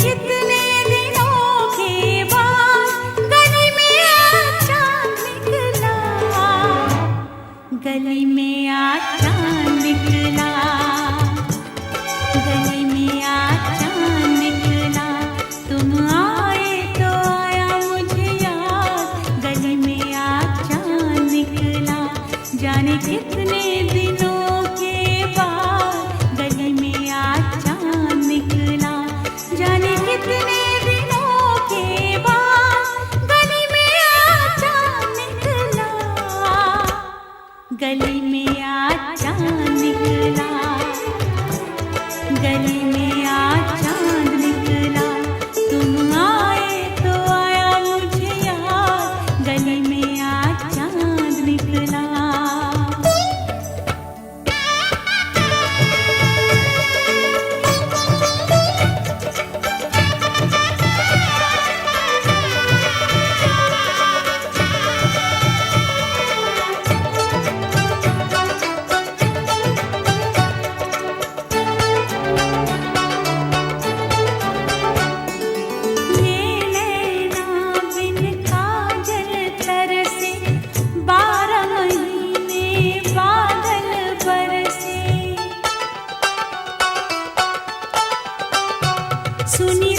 कितने दिनों के बाद गली में आज चांद निकला, गली में आज चांद निकला, गली में आज चांद निकला। तुम आए तो आया मुझे याद, गली में आज चांद निकला। जाने कितने दिनों के बाद गली में आज चांद निकला, जाने कितने दिनों के बाद गली में आज चांद निकला, गली में आज चांद निकला, गली में आज चांद निकला। तुम आए तो आया मुझे याद, गली में आज चांद निकला। सुनी